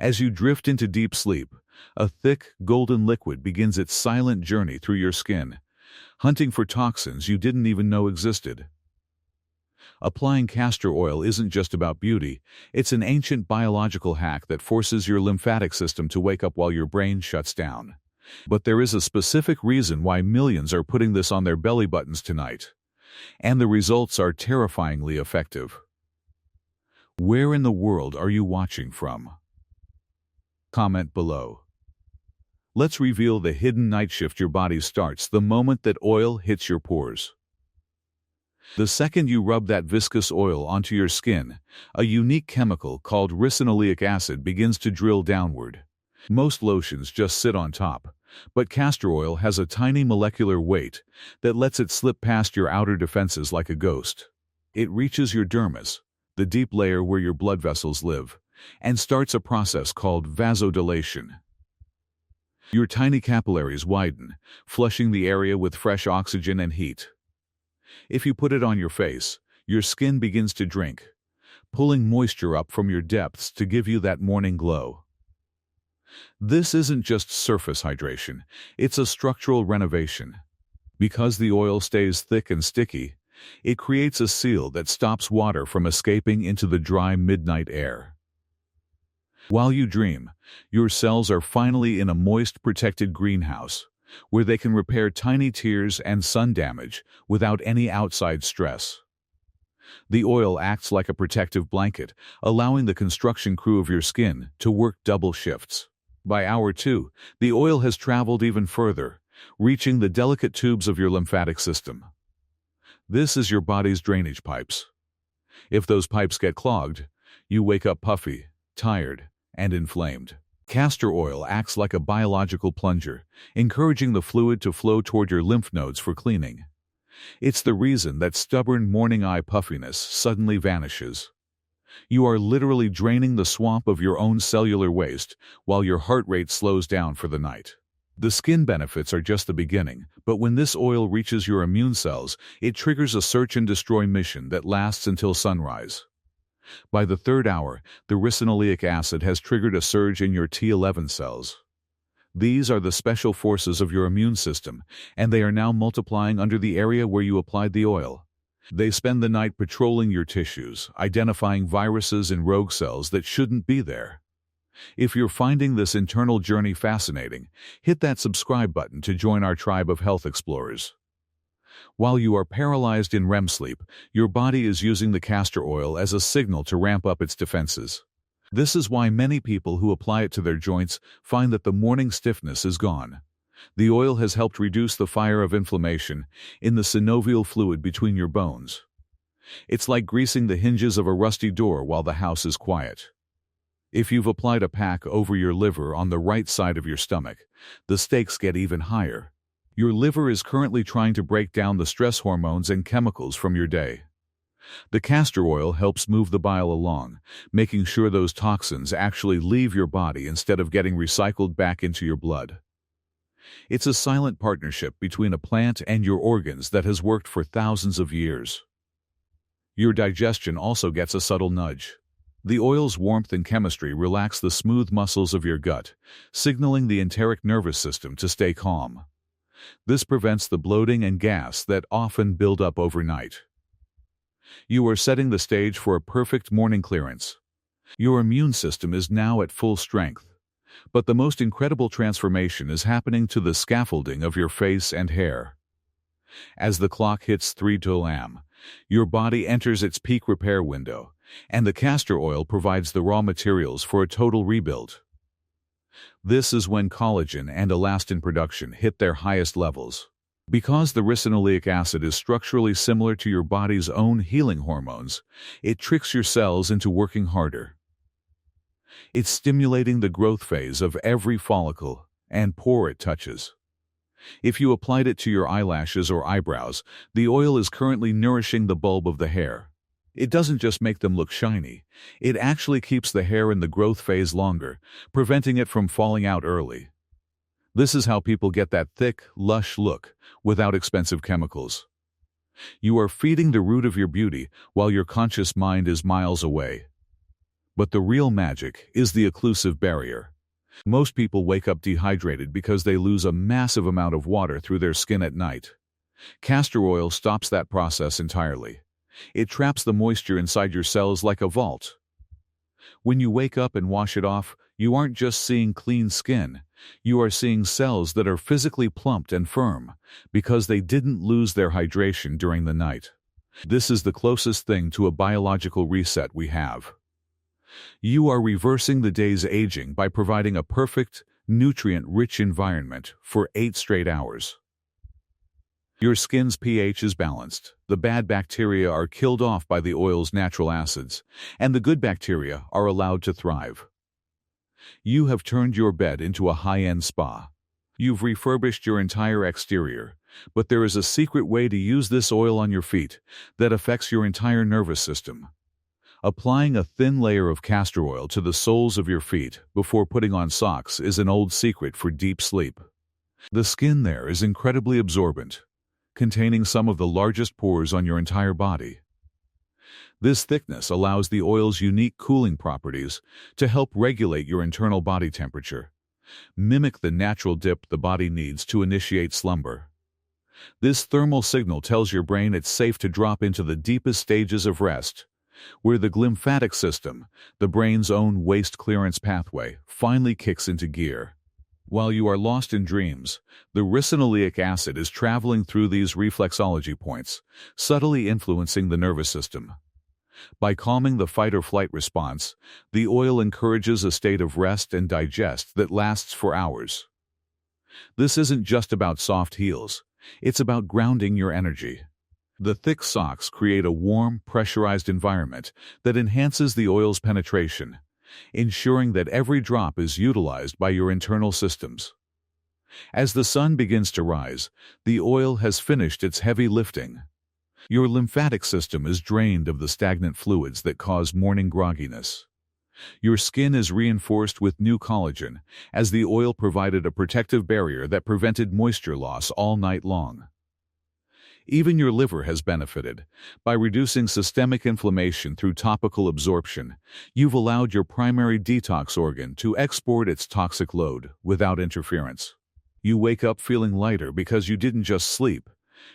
As you drift into deep sleep, a thick, golden liquid begins its silent journey through your skin, hunting for toxins you didn't even know existed. Applying castor oil isn't just about beauty, it's an ancient biological hack that forces your lymphatic system to wake up while your brain shuts down. But there is a specific reason why millions are putting this on their belly buttons tonight. And the results are terrifyingly effective. Where in the world are you watching from? Comment below. Let's reveal the hidden night shift your body starts the moment that oil hits your pores. The second you rub that viscous oil onto your skin, a unique chemical called ricinoleic acid begins to drill downward. Most lotions just sit on top, but castor oil has a tiny molecular weight that lets it slip past your outer defenses like a ghost. It reaches your dermis, the deep layer where your blood vessels live, and starts a process called vasodilation. Your tiny capillaries widen, flushing the area with fresh oxygen and heat. If you put it on your face, your skin begins to drink, pulling moisture up from your depths to give you that morning glow. This isn't just surface hydration, it's a structural renovation. Because the oil stays thick and sticky, it creates a seal that stops water from escaping into the dry midnight air. While you dream, your cells are finally in a moist, protected greenhouse, where they can repair tiny tears and sun damage without any outside stress. The oil acts like a protective blanket, allowing the construction crew of your skin to work double shifts. By hour 2, the oil has traveled even further, reaching the delicate tubes of your lymphatic system. This is your body's drainage pipes. If those pipes get clogged, you wake up puffy, tired, and inflamed. Castor oil acts like a biological plunger, encouraging the fluid to flow toward your lymph nodes for cleaning. It's the reason that stubborn morning eye puffiness suddenly vanishes. You are literally draining the swamp of your own cellular waste while your heart rate slows down for the night. The skin benefits are just the beginning, but when this oil reaches your immune cells, it triggers a search and destroy mission that lasts until sunrise. By the third hour, the ricinoleic acid has triggered a surge in your T11 cells. These are the special forces of your immune system, and they are now multiplying under the area where you applied the oil. They spend the night patrolling your tissues, identifying viruses and rogue cells that shouldn't be there. If you're finding this internal journey fascinating, hit that subscribe button to join our tribe of health explorers. While you are paralyzed in REM sleep, your body is using the castor oil as a signal to ramp up its defenses. This is why many people who apply it to their joints find that the morning stiffness is gone. The oil has helped reduce the fire of inflammation in the synovial fluid between your bones. It's like greasing the hinges of a rusty door while the house is quiet. If you've applied a pack over your liver on the right side of your stomach, the stakes get even higher. Your liver is currently trying to break down the stress hormones and chemicals from your day. The castor oil helps move the bile along, making sure those toxins actually leave your body instead of getting recycled back into your blood. It's a silent partnership between a plant and your organs that has worked for thousands of years. Your digestion also gets a subtle nudge. The oil's warmth and chemistry relax the smooth muscles of your gut, signaling the enteric nervous system to stay calm. This prevents the bloating and gas that often build up overnight. You are setting the stage for a perfect morning clearance. Your immune system is now at full strength. But the most incredible transformation is happening to the scaffolding of your face and hair. As the clock hits 3 a.m., your body enters its peak repair window, and the castor oil provides the raw materials for a total rebuild. This is when collagen and elastin production hit their highest levels. Because the ricinoleic acid is structurally similar to your body's own healing hormones, it tricks your cells into working harder. It's stimulating the growth phase of every follicle and pore it touches. If you applied it to your eyelashes or eyebrows, the oil is currently nourishing the bulb of the hair. It doesn't just make them look shiny, it actually keeps the hair in the growth phase longer, preventing it from falling out early. This is how people get that thick, lush look without expensive chemicals. You are feeding the root of your beauty while your conscious mind is miles away. But the real magic is the occlusive barrier. Most people wake up dehydrated because they lose a massive amount of water through their skin at night. Castor oil stops that process entirely. It traps the moisture inside your cells like a vault. When you wake up and wash it off, you aren't just seeing clean skin. You are seeing cells that are physically plumped and firm because they didn't lose their hydration during the night. This is the closest thing to a biological reset we have. You are reversing the day's aging by providing a perfect, nutrient-rich environment for 8 straight hours. Your skin's pH is balanced, the bad bacteria are killed off by the oil's natural acids, and the good bacteria are allowed to thrive. You have turned your bed into a high-end spa. You've refurbished your entire exterior, but there is a secret way to use this oil on your feet that affects your entire nervous system. Applying a thin layer of castor oil to the soles of your feet before putting on socks is an old secret for deep sleep. The skin there is incredibly absorbent, containing some of the largest pores on your entire body. This thickness allows the oil's unique cooling properties to help regulate your internal body temperature, mimic the natural dip the body needs to initiate slumber. This thermal signal tells your brain it's safe to drop into the deepest stages of rest, where the lymphatic system, the brain's own waste clearance pathway, finally kicks into gear. While you are lost in dreams, the ricinoleic acid is traveling through these reflexology points, subtly influencing the nervous system. By calming the fight-or-flight response, the oil encourages a state of rest and digest that lasts for hours. This isn't just about soft heels, it's about grounding your energy. The thick socks create a warm, pressurized environment that enhances the oil's penetration, ensuring that every drop is utilized by your internal systems. As the sun begins to rise, the oil has finished its heavy lifting. Your lymphatic system is drained of the stagnant fluids that cause morning grogginess. Your skin is reinforced with new collagen, as the oil provided a protective barrier that prevented moisture loss all night long. Even your liver has benefited. By reducing systemic inflammation through topical absorption, you've allowed your primary detox organ to export its toxic load without interference. You wake up feeling lighter because you didn't just sleep.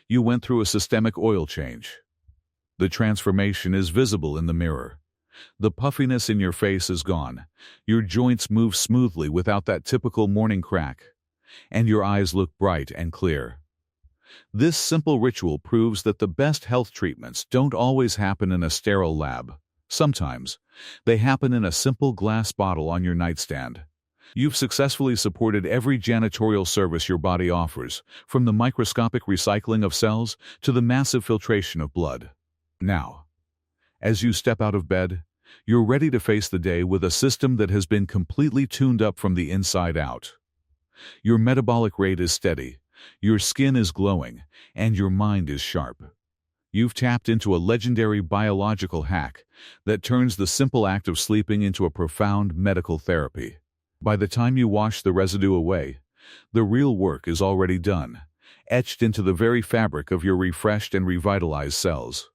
You went through a systemic oil change. The transformation is visible in the mirror. The puffiness in your face is gone. Your joints move smoothly without that typical morning crack, and your eyes look bright and clear. This simple ritual proves that the best health treatments don't always happen in a sterile lab. Sometimes, they happen in a simple glass bottle on your nightstand. You've successfully supported every janitorial service your body offers, from the microscopic recycling of cells to the massive filtration of blood. Now, as you step out of bed, you're ready to face the day with a system that has been completely tuned up from the inside out. Your metabolic rate is steady, your skin is glowing, and your mind is sharp. You've tapped into a legendary biological hack that turns the simple act of sleeping into a profound medical therapy. By the time you wash the residue away, the real work is already done, etched into the very fabric of your refreshed and revitalized cells.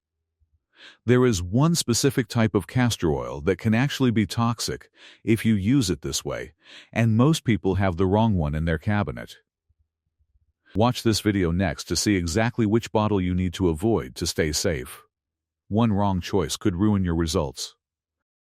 There is one specific type of castor oil that can actually be toxic if you use it this way, and most people have the wrong one in their cabinet. Watch this video next to see exactly which bottle you need to avoid to stay safe. One wrong choice could ruin your results.